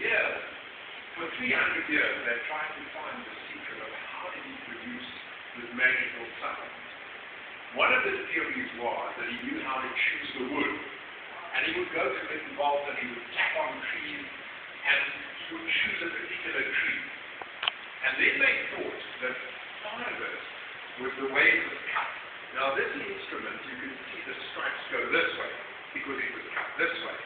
years, for 300 years, they tried to find the secret of how did he produce this magical sound. One of the theories was that he knew how to choose the wood. And he would go to little vaults and he would tap on trees and he would choose a particular tree. And then they thought that part of it was the way it was cut. Now this instrument, you can see the stripes go this way because it was cut this way.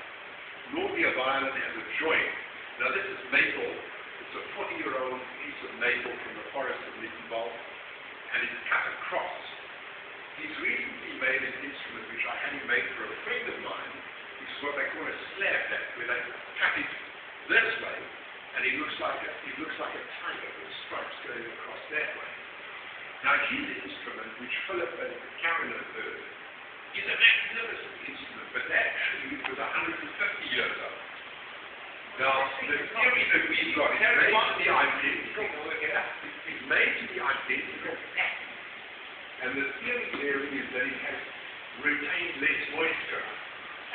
Normally a violin has a joint. Now this is maple. It's a 40-year-old piece of maple from the forest of Little Vault, and it's cut across. He's recently made an instrument which I had him make for a friend of mine, which is what they call a slab back, where they cut it this way, and it looks like a tiger with stripes going across that way. Now his instrument, which Philip and Karen have heard, is a magnificent instrument, but that tree was 150 years old. Now, the theory that we've got is made to be identical. It's made to be identical pattern. And the theory there is that it has retained less moisture.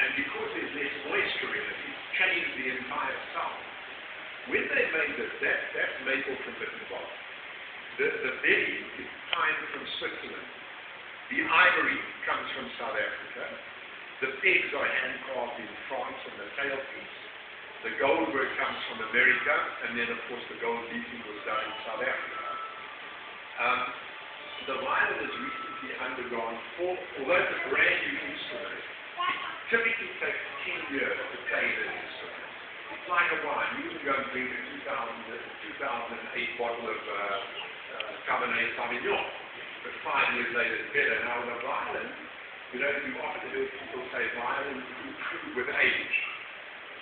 And because there's less moisture in it, it's changed the entire sound. When they made this, that's maple from Little Vault. The belly is pine from Switzerland. The ivory comes from South Africa. The pegs are hand-carved in France on the tailpiece. The goldwork comes from America, and then of course the gold leafing was done in South Africa. The violin has recently undergone, although it's a brand new instrument, it typically takes 10 years to play this instrument. It's like a wine. You can go and drink a 2008 bottle of Cabernet Sauvignon, but 5 years later it's better. Now with a violin, you often hear people say violins improve with age.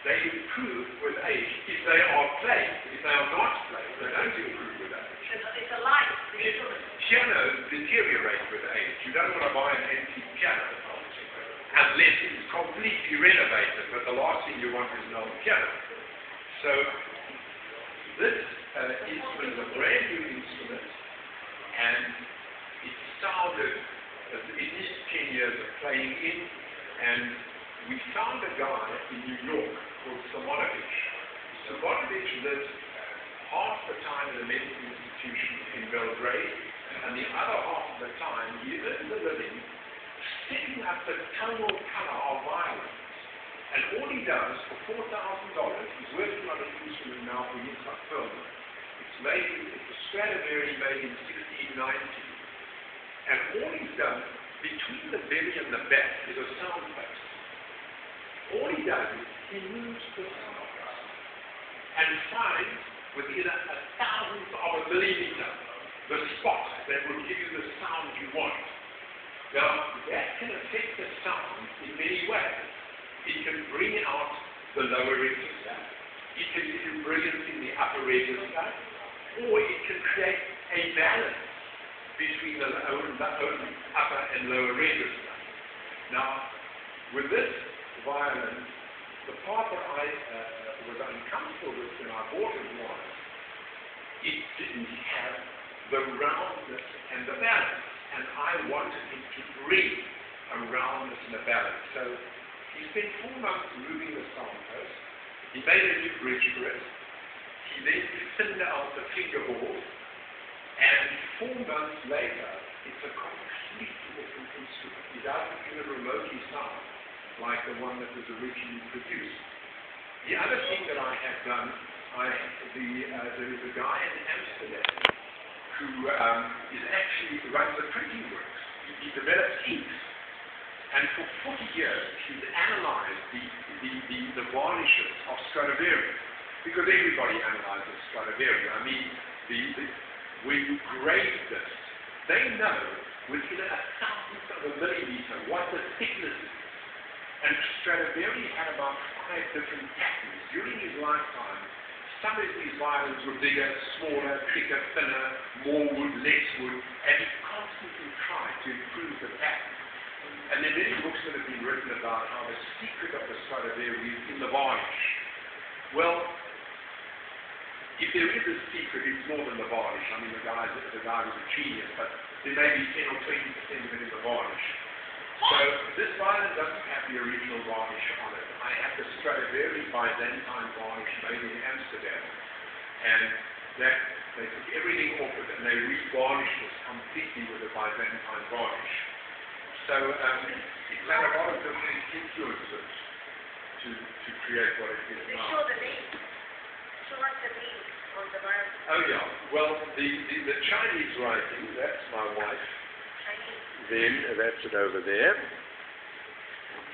They improve with age if they are played. If they are not played, they don't improve with age. It's a light. Pianos deteriorate with age. You don't want to buy an antique piano unless it's completely renovated, but the last thing you want is an old piano. So this instrument is a brand new instrument, and it started, it needs 10 years of playing in, and we found a guy in New York called Simonovich. Simonovich lived half the time in a medical institution in Belgrade, and the other half of the time he earned a living setting up the tonal color of violins. And all he does for $4,000, he's working on an instrument now for Rifca film. It's a Stradivari made in 1690. And all he's done between the belly and the back is a sound base. All he does is he moves the sound and finds within a thousandth of a millimeter the spot that will give you the sound you want. Now, that can affect the sound in many ways. It can bring out the lower register, it can give you brilliance in the upper register, or it can create a balance between the upper and lower register. Now, with this violin, the part that I was uncomfortable with when I bought it was it didn't have the roundness and the balance, and I wanted it to bring a roundness and a balance. So he spent 4 months moving the sound post. He made a new bridge for it. He then thinned out the fingerboard, and 4 months later, it's a completely different instrument. It doesn't even remotely sound like the one that was originally produced. The other thing that I have done, there is a guy in Amsterdam who runs a printing works. He develops inks, and for 40 years he's analyzed the varnishes of Stradivari, because everybody analyzes Stradivari. I mean, when you grade this, they know within a thousandth of a millimeter what the thickness is. And Stradivari had about 5 different patterns. During his lifetime, some of these violins were bigger, smaller, thicker, thinner, more wood, less wood, and he constantly tried to improve the pattern. And there are many books that have been written about how the secret of the Stradivari is in the varnish. Well, if there is a secret, it's more than the varnish. I mean, the guy was a genius, but there may be 10 or 20% of it in the varnish. So this violin doesn't have the original varnish on it. I have the Stradivari Byzantine varnish made in Amsterdam. And that they took everything off it and they re-varnished it completely with a Byzantine varnish. So it's had a lot of different influences to create what it is now. Show the name. Show us the name on the violin. Oh yeah, well the Chinese writing, that's my wife. Then that's it over there.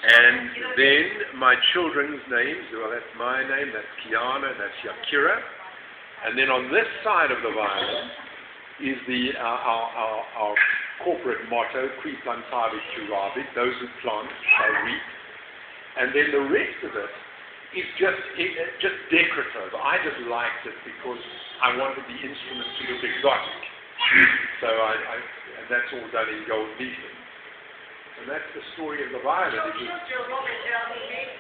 And then my children's names, well that's my name, that's Kiana, that's Yakira. And then on this side of the violin is our corporate motto, Qui plantavit curabit, those who plant shall reap. And then the rest of it is just decorative. I just liked it because I wanted the instrument to look exotic. So and that's all done in gold leaf. And that's the story of the violin. They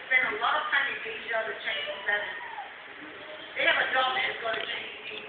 spend a lot of time in Asia, the Chinese seven. They have a dog that's got a Chinese name.